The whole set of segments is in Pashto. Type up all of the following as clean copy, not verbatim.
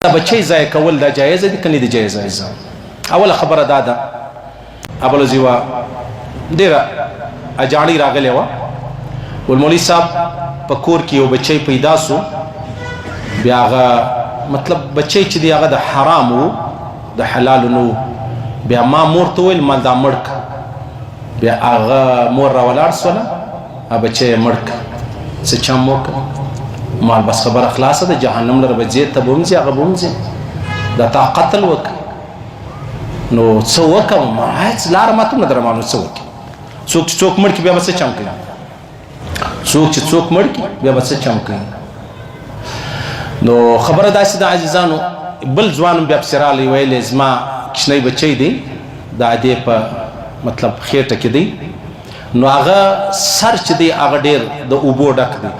دا بچی ضایع کول دا جایز دي کني دي جایز؟ اوله خبره دا ده ابل زیوا ډیره اجاړی راغلی و والمولوی صاحب په کور کې یو بچی پیدا سو بیا هغه مطلب بچی چې دی هغه د حرام وو د حلال نو بیا ما مور ته ویل ما دا مړک بیا هغه مور راولاړ سوله هغه بچی مړک څه چم وکړه ما بس خبره خلاصه ده جهنم لره به ځې ته به هم ځې هغه به هم ځې دا تا قتل وکړه نو څه وکړم ما هېڅ لاره ماته نه در معلوم څه وکړي څوک چې څوک مړ کړي بیا به څه چم کوي څوک چې څوک مړ کړي بیا به څه چم کوي نو خبره داسې د عزیزانو بل ځوان بیا پسې رالی ویلې زما کشنی بچی دی د ادې په مطلب خېټه کې دی نو هغه سر چې دی هغه ډېر د اوبو ډک دی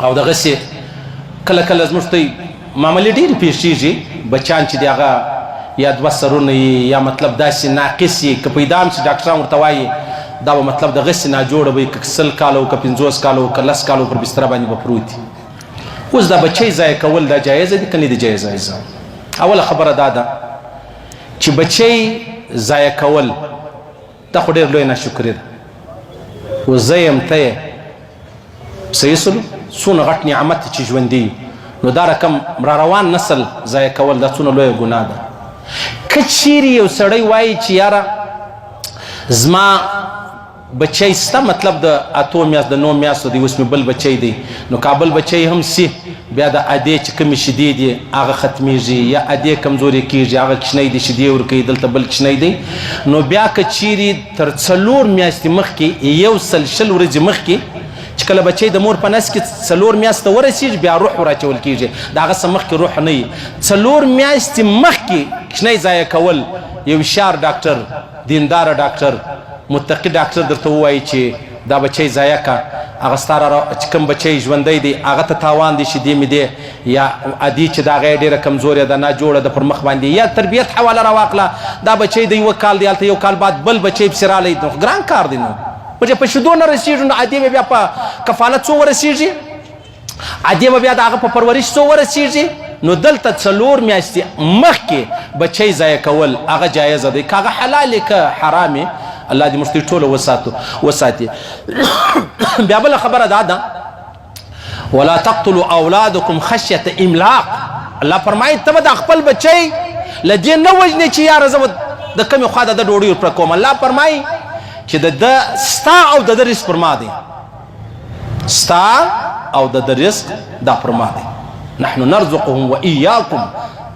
او دغسې کله کله زموږ ته معاملې ډېرې پیښېږي بچیان چې دی هغه یا دوه سرونه یا مطلب داسې ناقص یي که پیدا هم چې ډاکټران ورته وایي دا به مطلب دغسې ناجوړه به که 100 کاله که 50 کاله که 10 کاله پر بستره باندې به پروت وي اوس دا بچی ضایع کول دا جایزه دي که نه دي جایزه؟ اوله خبره دا ده چې بچی ضایع کول دا خو ډېر لوی ناشکري ده اوس زه یم ته یې صحیح سلو څونه غټ نعمت چې ژوندي نو دا رقم را روان نسل ضایع کول دا څونه لویه ګناه ده که چیرې یو سړی وایي چې یاره زما بچی سته مطلب د 8 میاشت د 9 میاشتو دی اوس مې بل بچی دی نو کابل بچی هم سي بیا د ادې چې کومې شیدې دي هغه ختمیږي یا ادې کمزورې کیږي هغه کشنی دی شیدې ورکوي دلته بل کشنی دی نو بیا که چیرې تر 4 میاشتې مخکې 120 ورځې مخکې چې کله بچی د مور په نس کې 4 میاشتې ورسیږي بیا روح وراچول کیږي د هغه څه مخکې روح نه وي 4 میاشتې مخکې کشنی ضایع کول یو هوښیار ډاکټر دیندار ډاکټر متقي ډاکټر درته ووایي چې دا بچی ضایع کا هغه ستا چې کوم بچی ژوندی دی هغه ته تاوان دی شیدې مې دی یا ادي چې د هغې ډېره کمزورې ده ناجوړه ده پر مخ باندې یا تربیت حواله راواخله دا بچی د 1 کال دی هلته 1 کال بعد بل بچی پسې رالی نو ګران کار دی نو چې په شیدو نه رسېږي نو ادي به بیا په کفالت څو ورسېږي ادي به بیا د هغه په پرورش څو ورسېږي نو دلته 4 میاشتې مخکې بچی ضایع کول هغه جایزه دی که هغه حلال که حرامې الله دې موږ ټوله وساتي بیا بله خبره دا ده ولا تقتلوا اولادکم خشیة املاق الله فرمایي ته به د خپل بچی له دې نه وژنې چې یاره زه د کومې خوا د ډوډۍ ورپره کوم الله فرمایي چې د ستا او د رزق پر ما دی ستا او د رزق دا پر ما دی نحن نرزقهم وإياكم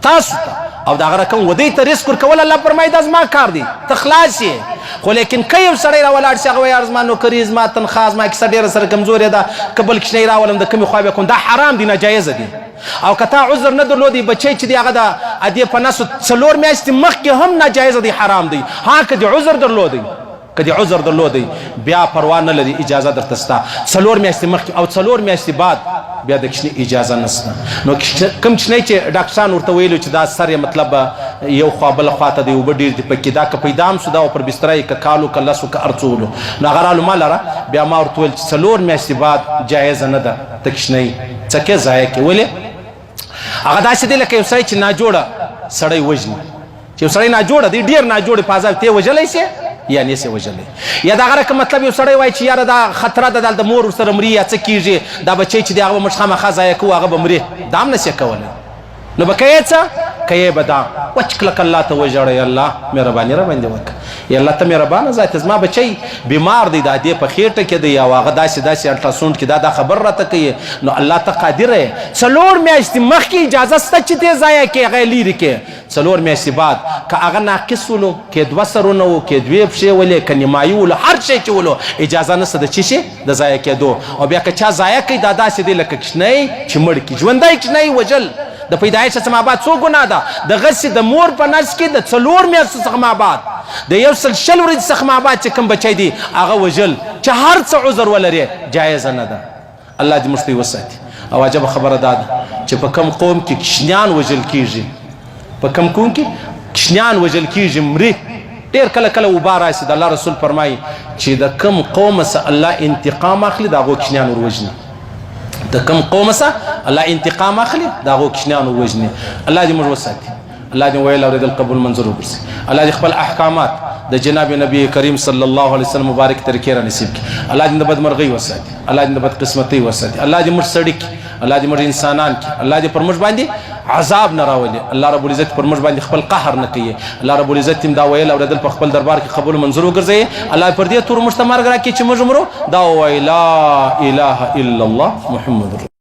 تاسو ته او دا هغه رقم ودی ته رزق ورکول الله فرمایي دا زما کار دی ته خلاص یې خو لیکن که یو سړی راولاړ شي هغه وایي یار زما نوکري زما تنخوا زما کیسه ډېره سره کمزورې ده که بل کشنی راولم د کومې خوا بیا کوم دا حرام دی ناجایزه دی او که تا عذر نه درلودی بچی چې دی هغه د ادې په نسو 4 میاشتې مخکې هم ناجایزه دی حرام دی ها که د عذر درلودی که د عذر درلودی بیا پروا نه لري اجازه درته سته 4 میاشتې مخکې او 4 میاشتې بعد بیا د کشنی اجازه نشته نو کوم کشنی چې ډاکټران ورته ویلو چې دا سر یې مطلب یو خوا بله خوا ته دی اوبه ډېر دي پکې دا که پیدا هم شو دا پر بستره یې که کالو که لسو که ارڅولو نو هغه رالو ما لره بیا ما ورته ویل چې 4 میاشتې بعد جایزه نه ده ته کشنی څه کې ضایع کې ولې هغه داسې دی لکه یو سړی چې ناجوړه سړی وژني چې یو سړی ناجوړه دی ډېر ناجوړې په عذاب ته یې وژلی شي یا نسې وژلی یا دغه رقم مطلب یو سړی وایي چې یاره دا خطره ده د مور ورسره مري یا څه کېږي دا بچی چې دی هغه به موږ خامخا ضایع کوو هغه به مري دا هم نسې کولی نو به که یې څه که یې به دا وچ کلک الله ته وژړی الله مهرباني راباندې وکړه یا الله ته مهربانه ذات زما بچی بیمار دی د ادې په خېټه کې دی او هغه داسې الټراساونډ کې دا خبر راته کوي نو الله ته قادر یې 4 میاشتې مخکې اجازه شته چې دې ضایع کړې هغه یې لرې کړې 4 میاشتې بعد که هغه ناقص ولو که 2 سرونه وو که 2 پښې ولې که نیمایي ولو هر شی چې ولو اجازه نشته د څه شي د ضایع کېدو او بیا که چا ضایع کوي دا داسې دی لکه کشنی چې مړ کړي ژوندی کشنی وژل د پیدایش څخه ما بعد څو ګناه ده دغسې د مور په نس کې د 4 میاشتو څخه ما بعد د 100 ورځې څخه ما بعد چې کوم بچی دی هغه وژل چې هر څه عذر ولري جایزه نه ده الله دې موږ ته وساتي او عجبه خبره دا ده چې په کوم قوم کې کشنیان وژل کېږي په کوم قوم کې کشنیان وژل کېږي مري ډېر کله کله وبا راشي د الله رسول فرمایي چې د کوم قوم څخه الله انتقام اخلي د هغو کشنیان ور وژني د کوم قوم څخه الله انتقام اخلي دا غو کشنانو وجني الله دې موږ وساتي الله دې ویل اوریدل قبول منظور وګرځي الله دې خپل احکامات د جناب نبی کریم صلی الله علیه وسلم مبارک طریقې را نصیب کړي الله دې د بدمرغي وساتي الله دې د بدقسمتۍ وساتي الله دې موږ سړي کړي الله دې موږ انسانان کړي الله دې پر موږ باندې عذاب نه راولي الله رب العزت پر موږ باندې خپل قهر نه کوي الله رب العزت دا ویل اوریدل په خپل دربار کې قبول منظور وګرځي الله پر دې تور مشتمر غره کې چې موږ مرو دا ویلا اله الا الله محمد